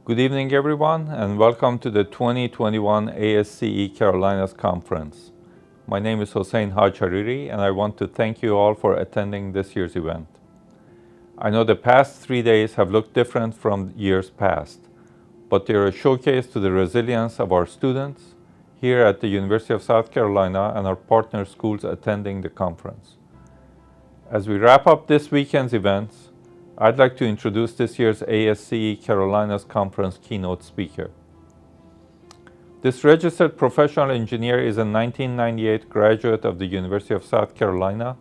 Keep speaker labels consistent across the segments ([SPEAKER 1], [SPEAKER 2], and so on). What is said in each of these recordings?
[SPEAKER 1] Good evening, everyone, and welcome to the 2021 ASCE Carolinas Conference. My name is Hossein Haj Hariri, and I want to thank you all for attending this year's event. I know the past 3 days have looked different from years past, but they're a showcase to the resilience of our students here at the University of South Carolina and our partner schools attending the conference. As we wrap up this weekend's events, I'd like to introduce this year's ASCE Carolinas Conference keynote speaker. This registered professional engineer is a 1998 graduate of the University of South Carolina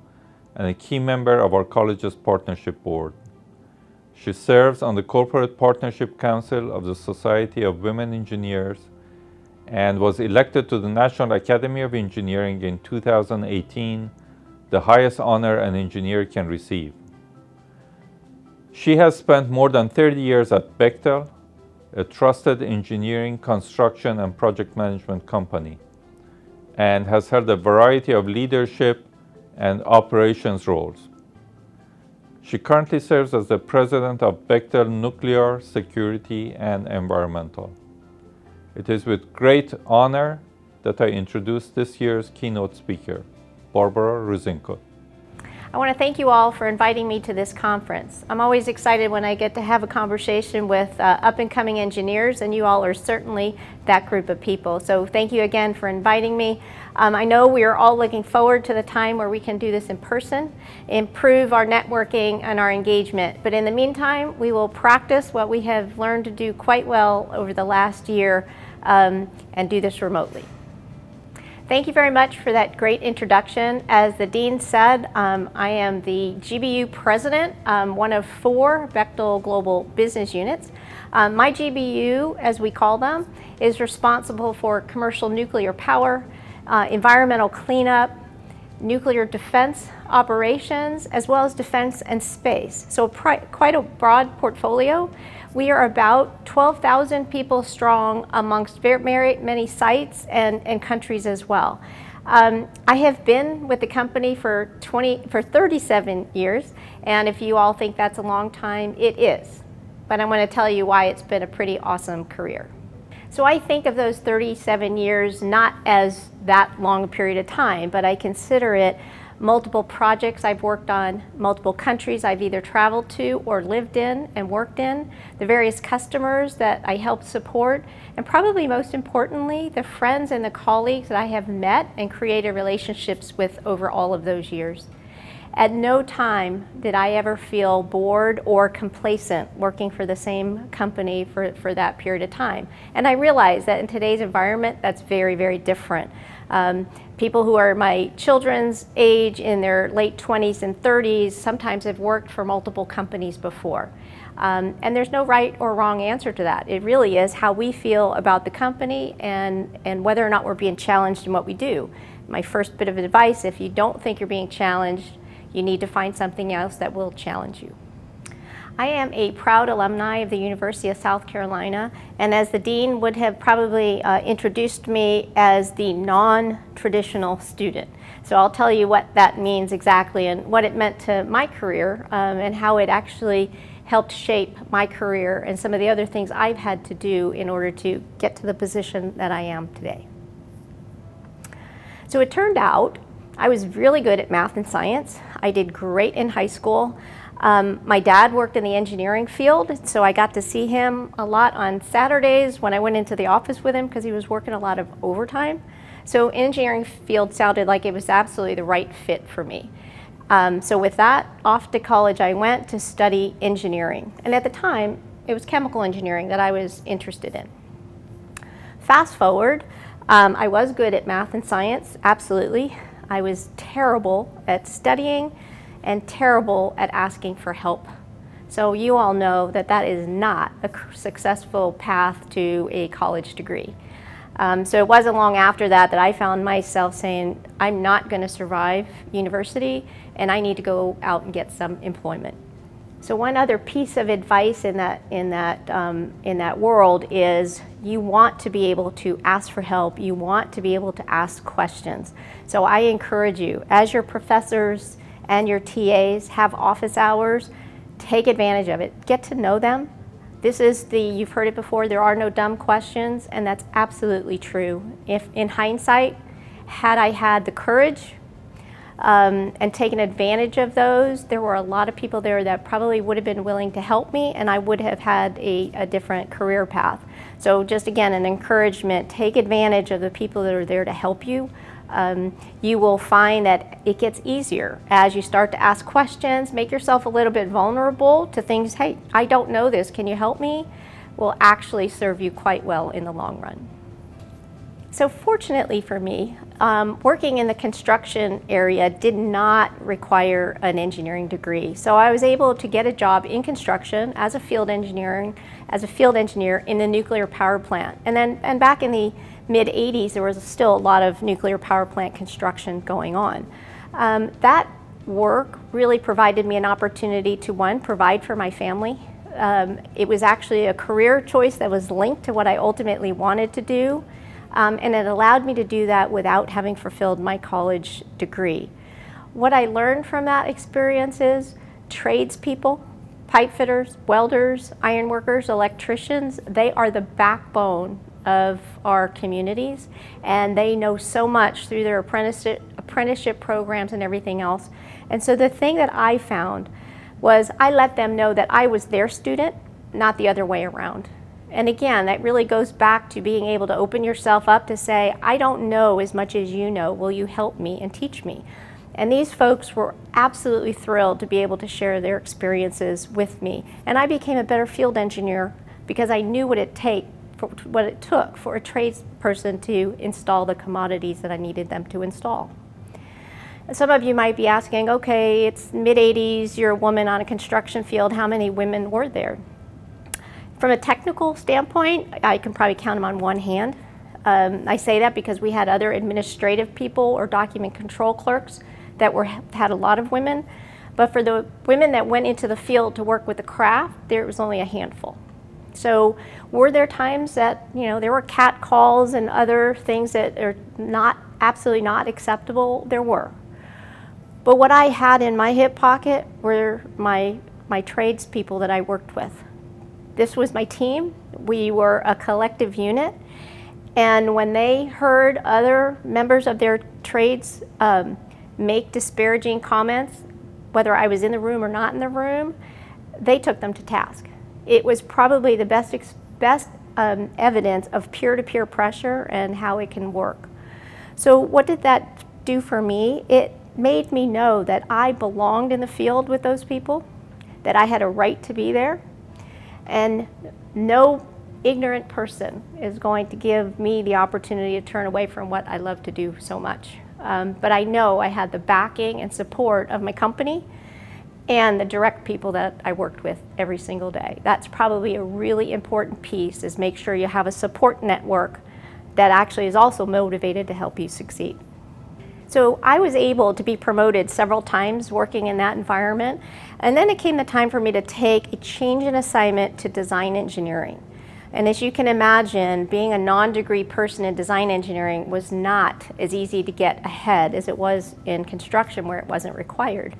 [SPEAKER 1] and a key member of our college's partnership board. She serves on the Corporate Partnership Council of the Society of Women Engineers and was elected to the National Academy of Engineering in 2018, the highest honor an engineer can receive. She has spent more than 30 years at Bechtel, a trusted engineering, construction, and project management company, and has held a variety of leadership and operations roles. She currently serves as the president of Bechtel Nuclear, Security, and Environmental. It is with great honor that I introduce this year's keynote speaker, Barba Rusinko.
[SPEAKER 2] I want to thank you all for inviting me to this conference. I'm always excited when I get to have a conversation with up-and-coming engineers, and you all are certainly that group of people. So thank you again for inviting me. I know we are all looking forward to the time where we can do this in person, improve our networking and our engagement. But in the meantime, we will practice what we have learned to do quite well over the last year and do this remotely. Thank you very much for that great introduction. As the Dean said, I am the GBU president, one of 4 Bechtel Global Business Units. My GBU, as we call them, is responsible for commercial nuclear power, environmental cleanup, nuclear defense operations, as well as defense and space. So quite a broad portfolio. We are about 12,000 people strong amongst very many sites and countries as well. I have been with the company for 37 years, and if you all think that's a long time, it is. But I'm going to tell you why it's been a pretty awesome career. So I think of those 37 years not as that long a period of time, but I consider it multiple projects I've worked on, multiple countries I've either traveled to or lived in and worked in, the various customers that I helped support, and probably most importantly, the friends and the colleagues that I have met and created relationships with over all of those years. At no time did I ever feel bored or complacent working for the same company for that period of time. And I realize that in today's environment, that's very different. People who are my children's age in their late 20s and 30s sometimes have worked for multiple companies before. And there's no right or wrong answer to that. It really is how we feel about the company and whether or not we're being challenged in what we do. My first bit of advice, if you don't think you're being challenged, you need to find something else that will challenge you. I am a proud alumni of the University of South Carolina, and as the Dean would have probably introduced me as the non-traditional student. So I'll tell you what that means exactly and what it meant to my career and how it actually helped shape my career and some of the other things I've had to do in order to get to the position that I am today. So it turned out I was really good at math and science. I did great in high school. My dad worked in the engineering field, so I got to see him a lot on Saturdays when I went into the office with him because he was working a lot of overtime. So engineering field sounded like it was absolutely the right fit for me. So with that, off to college I went to study engineering. And at the time, it was chemical engineering that I was interested in. Fast forward, I was good at math and science, absolutely. I was terrible at studying and terrible at asking for help. So you all know that that is not a successful path to a college degree. So it wasn't long after that that I found myself saying, I'm not going to survive university and I need to go out and get some employment. So one other piece of advice in that world is you want to be able to ask for help. You want to be able to ask questions. So I encourage you, as your professors and your TAs have office hours, take advantage of it. Get to know them. You've heard it before, there are no dumb questions, and that's absolutely true. If, in hindsight, had I had the courage and taken advantage of those, there were a lot of people there that probably would have been willing to help me, and I would have had a different career path. So just again, an encouragement, take advantage of the people that are there to help you. You will find that it gets easier as you start to ask questions, make yourself a little bit vulnerable to things, hey, I don't know this, can you help me? Will actually serve you quite well in the long run. So fortunately for me, working in the construction area did not require an engineering degree. So I was able to get a job in construction as a field engineer in the nuclear power plant. And back in the mid-'80s, there was still a lot of nuclear power plant construction going on. That work really provided me an opportunity to, one, provide for my family. It was actually a career choice that was linked to what I ultimately wanted to do. And it allowed me to do that without having fulfilled my college degree. What I learned from that experience is tradespeople, pipe fitters, welders, iron workers, electricians, they are the backbone of our communities, and they know so much through their apprenticeship programs and everything else. And so the thing that I found was I let them know that I was their student, not the other way around. And again, that really goes back to being able to open yourself up to say, I don't know as much as you know, will you help me and teach me? And these folks were absolutely thrilled to be able to share their experiences with me. And I became a better field engineer because I knew what it took for a tradesperson to install the commodities that I needed them to install. And some of you might be asking, okay, it's mid-'80s, you're a woman on a construction field, how many women were there? From a technical standpoint, I can probably count them on one hand. I say that because we had other administrative people or document control clerks that had a lot of women. But for the women that went into the field to work with the craft, there was only a handful. So were there times that, there were cat calls and other things that are absolutely not acceptable? There were. But what I had in my hip pocket were my tradespeople that I worked with. This was my team. We were a collective unit. And when they heard other members of their trades make disparaging comments, whether I was in the room or not in the room, they took them to task. It was probably the best evidence of peer-to-peer pressure and how it can work. So what did that do for me? It made me know that I belonged in the field with those people, that I had a right to be there, and no ignorant person is going to give me the opportunity to turn away from what I love to do so much. But I know I had the backing and support of my company and the direct people that I worked with every single day. That's probably a really important piece, is make sure you have a support network that actually is also motivated to help you succeed. So I was able to be promoted several times working in that environment, and then it came the time for me to take a change in assignment to design engineering. And as you can imagine, being a non-degree person in design engineering was not as easy to get ahead as it was in construction, where it wasn't required.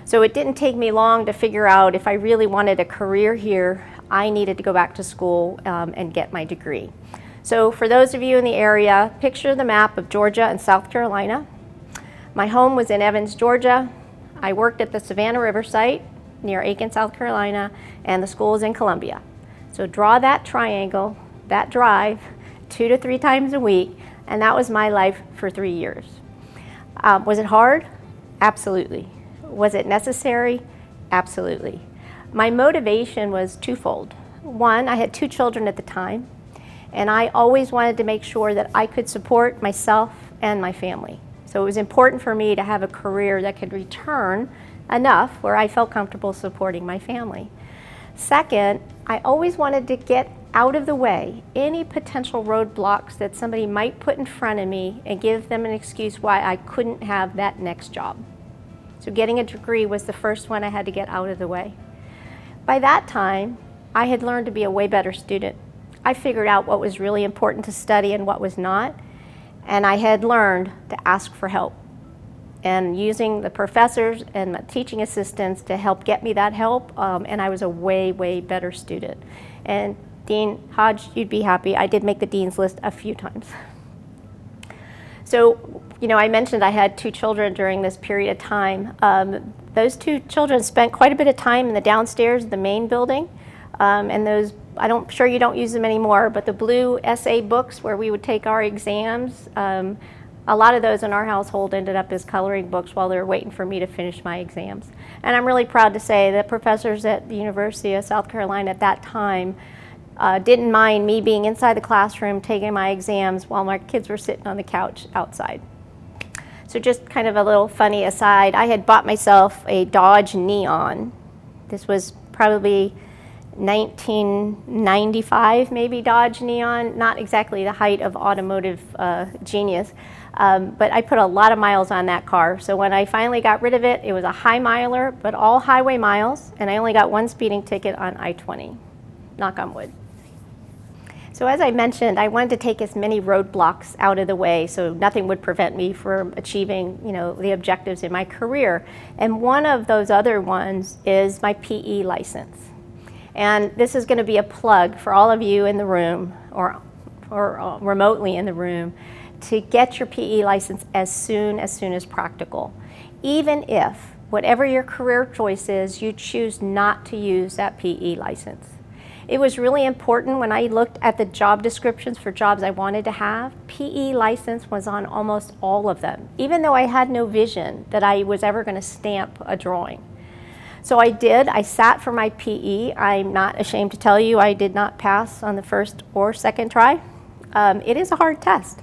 [SPEAKER 2] So it didn't take me long to figure out if I really wanted a career here, I needed to go back to school and get my degree. So for those of you in the area, picture the map of Georgia and South Carolina. My home was in Evans, Georgia. I worked at the Savannah River site near Aiken, South Carolina, and the school is in Columbia. So draw that triangle, that drive, 2 to 3 times a week, and that was my life for 3 years. Was it hard? Absolutely. Was it necessary? Absolutely. My motivation was twofold. One, I had 2 children at the time, and I always wanted to make sure that I could support myself and my family. So it was important for me to have a career that could return enough where I felt comfortable supporting my family. Second, I always wanted to get out of the way any potential roadblocks that somebody might put in front of me and give them an excuse why I couldn't have that next job. So getting a degree was the first one I had to get out of the way. By that time, I had learned to be a way better student. I figured out what was really important to study and what was not, and I had learned to ask for help. and using the professors and my teaching assistants to help get me that help, and I was a way, way better student. And Dean Hodge, you'd be happy, I did make the dean's list a few times. So, I mentioned I had 2 children during this period of time. Those 2 children spent quite a bit of time in the downstairs, the main building, and those, I'm sure you don't use them anymore, but the blue essay books where we would take our exams, a lot of those in our household ended up as coloring books while they were waiting for me to finish my exams. And I'm really proud to say that professors at the University of South Carolina at that time didn't mind me being inside the classroom taking my exams while my kids were sitting on the couch outside. So just kind of a little funny aside, I had bought myself a Dodge Neon. This was probably 1995, maybe, Dodge Neon, not exactly the height of automotive genius, but I put a lot of miles on that car. So when I finally got rid of it, it was a high miler, but all highway miles, and I only got 1 speeding ticket on I-20, knock on wood. So as I mentioned, I wanted to take as many roadblocks out of the way so nothing would prevent me from achieving, the objectives in my career. And one of those other ones is my PE license. And this is going to be a plug for all of you in the room or remotely in the room to get your PE license as soon as practical. Even if, whatever your career choice is, you choose not to use that PE license. It was really important when I looked at the job descriptions for jobs I wanted to have. PE license was on almost all of them, even though I had no vision that I was ever going to stamp a drawing. So I did. I sat for my PE. I'm not ashamed to tell you I did not pass on the first or second try. It is a hard test,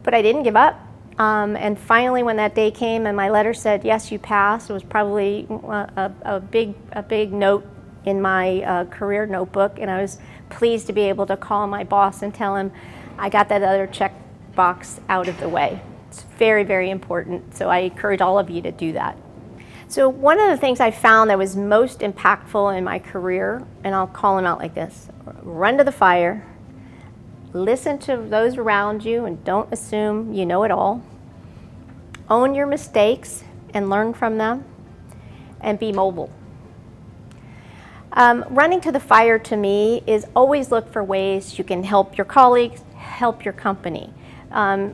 [SPEAKER 2] but I didn't give up. And finally, when that day came and my letter said, yes, you passed, it was probably a big note in my career notebook, and I was pleased to be able to call my boss and tell him I got that other check box out of the way. It's very, very important, so I encourage all of you to do that. So one of the things I found that was most impactful in my career, and I'll call them out like this: run to the fire, listen to those around you and don't assume you know it all, own your mistakes and learn from them, and be mobile. Running to the fire to me is always look for ways you can help your colleagues, help your company.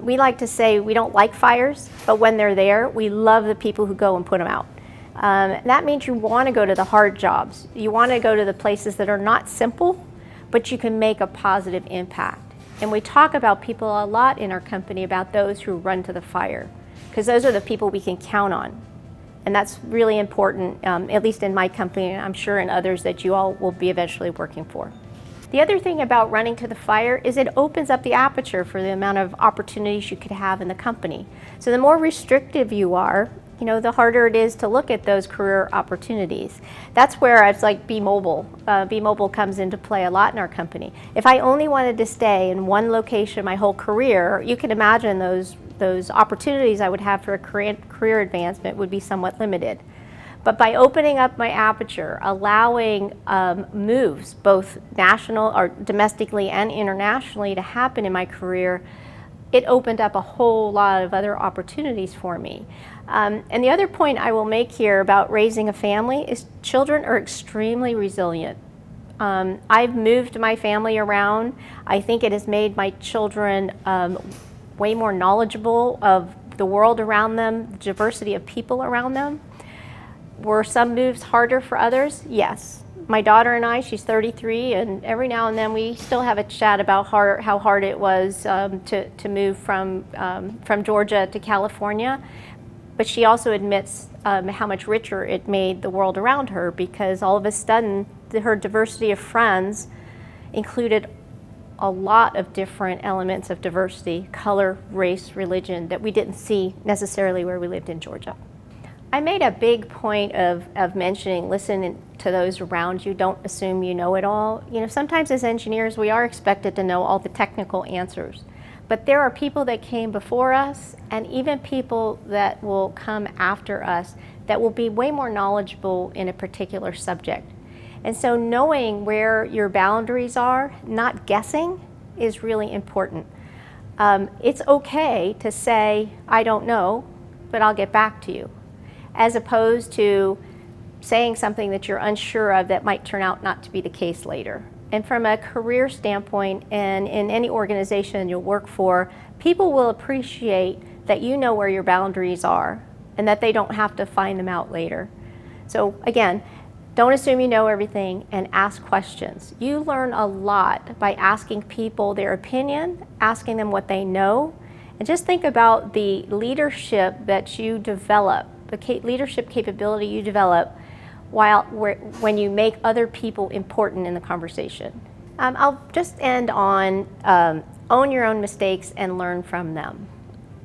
[SPEAKER 2] We like to say we don't like fires, but when they're there, we love the people who go and put them out. That means you want to go to the hard jobs. You want to go to the places that are not simple, but you can make a positive impact. And we talk about people a lot in our company about those who run to the fire, because those are the people we can count on. And that's really important, at least in my company, and I'm sure in others that you all will be eventually working for. The other thing about running to the fire is it opens up the aperture for the amount of opportunities you could have in the company. So the more restrictive you are, the harder it is to look at those career opportunities. That's where it's like be mobile. Be mobile comes into play a lot in our company. If I only wanted to stay in one location my whole career, you can imagine those opportunities I would have for a career advancement would be somewhat limited. But by opening up my aperture, allowing moves, both national or domestically and internationally, to happen in my career, it opened up a whole lot of other opportunities for me. And the other point I will make here about raising a family is children are extremely resilient. I've moved my family around. I think it has made my children way more knowledgeable of the world around them, the diversity of people around them. Were some moves harder for others? Yes. My daughter and I, she's 33, and every now and then we still have a chat about how hard it was to move from Georgia to California. But she also admits how much richer it made the world around her, because all of a sudden her diversity of friends included a lot of different elements of diversity: color, race, religion, that we didn't see necessarily where we lived in Georgia. I made a big point of mentioning listen to those around you. Don't assume you know it all. Sometimes as engineers we are expected to know all the technical answers. But there are people that came before us, and even people that will come after us, that will be way more knowledgeable in a particular subject. And so knowing where your boundaries are, not guessing, is really important. It's okay to say, I don't know, but I'll get back to you, as opposed to saying something that you're unsure of that might turn out not to be the case later. And from a career standpoint, and in any organization you'll work for, people will appreciate that you know where your boundaries are and that they don't have to find them out later. So again, don't assume you know everything and ask questions. You learn a lot by asking people their opinion, asking them what they know, and just think about the leadership that you develop, the leadership capability you develop when you make other people important in the conversation. I'll just end on own your own mistakes and learn from them.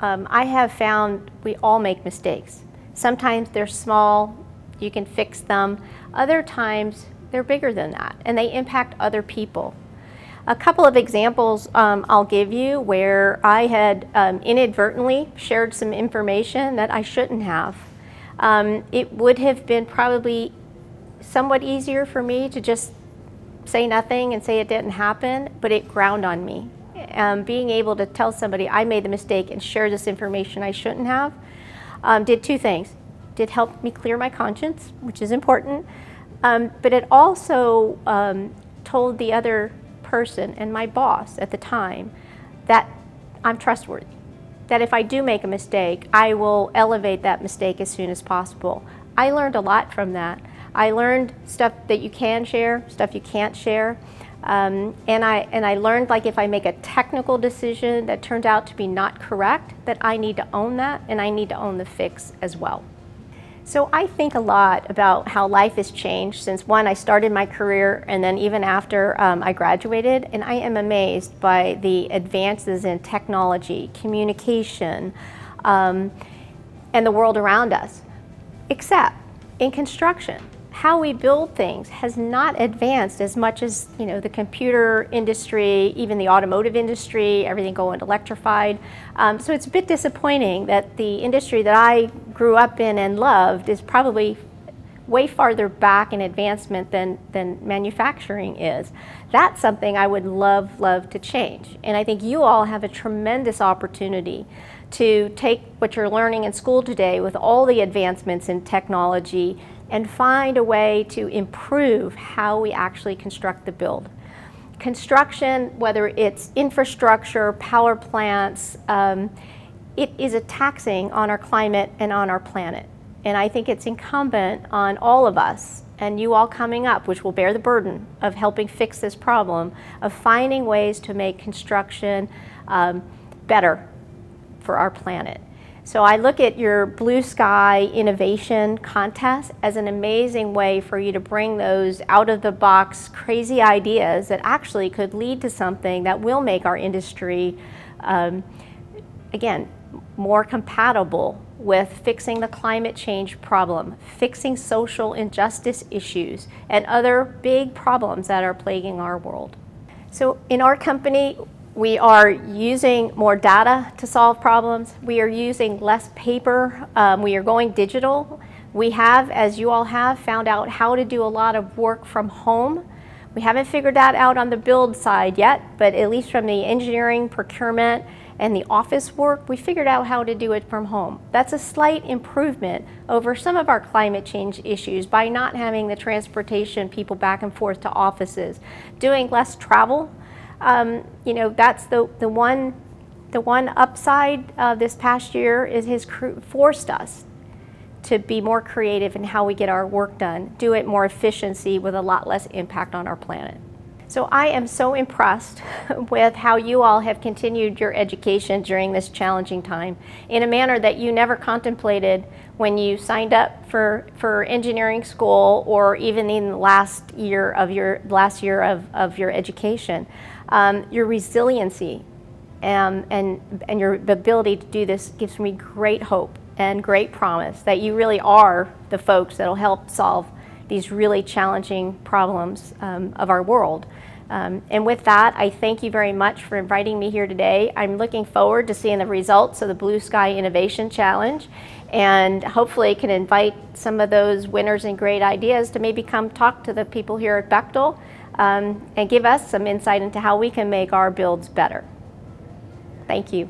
[SPEAKER 2] I have found we all make mistakes. Sometimes they're small, you can fix them. Other times they're bigger than that and they impact other people. A couple of examples I'll give you where I had inadvertently shared some information that I shouldn't have. It would have been probably somewhat easier for me to just say nothing and say it didn't happen, but it ground on me. Being able to tell somebody I made the mistake and share this information I shouldn't have did two things. Did help me clear my conscience, which is important, but it also told the other person and my boss at the time that I'm trustworthy. That if I do make a mistake, I will elevate that mistake as soon as possible. I learned a lot from that. I learned stuff that you can share, stuff you can't share. And I learned, like, if I make a technical decision that turned out to be not correct, that I need to own that and I need to own the fix as well. So I think a lot about how life has changed since, one, I started my career and then even after I graduated, and I am amazed by the advances in technology, communication, and the world around us. Except in construction, how we build things has not advanced as much as, the computer industry, even the automotive industry, everything going electrified. So it's a bit disappointing that the industry that I grew up in and loved is probably way farther back in advancement than manufacturing is. That's something I would love to change. And I think you all have a tremendous opportunity to take what you're learning in school today with all the advancements in technology and find a way to improve how we actually construct the build. Construction, whether it's infrastructure, power plants, it is a taxing on our climate and on our planet. And I think it's incumbent on all of us, and you all coming up, which will bear the burden of helping fix this problem, of finding ways to make construction better for our planet. So I look at your Blue Sky Innovation Contest as an amazing way for you to bring those out-of-the-box crazy ideas that actually could lead to something that will make our industry, again, more compatible with fixing the climate change problem, fixing social injustice issues, and other big problems that are plaguing our world. So in our company, we are using more data to solve problems. We are using less paper. We are going digital. We have, as you all have, found out how to do a lot of work from home. We haven't figured that out on the build side yet, but at least from the engineering, procurement, and the office work, we figured out how to do it from home. That's a slight improvement over some of our climate change issues by not having the transportation people back and forth to offices, doing less travel. That's the one upside this past year is has forced us to be more creative in how we get our work done, do it more efficiency with a lot less impact on our planet. So I am so impressed with how you all have continued your education during this challenging time in a manner that you never contemplated when you signed up for engineering school, or even in the last year of your education. Your resiliency and your ability to do this gives me great hope and great promise that you really are the folks that will help solve these really challenging problems of our world. And with that, I thank you very much for inviting me here today. I'm looking forward to seeing the results of the Blue Sky Innovation Challenge, and hopefully can invite some of those winners and great ideas to maybe come talk to the people here at Bechtel and give us some insight into how we can make our builds better. Thank you.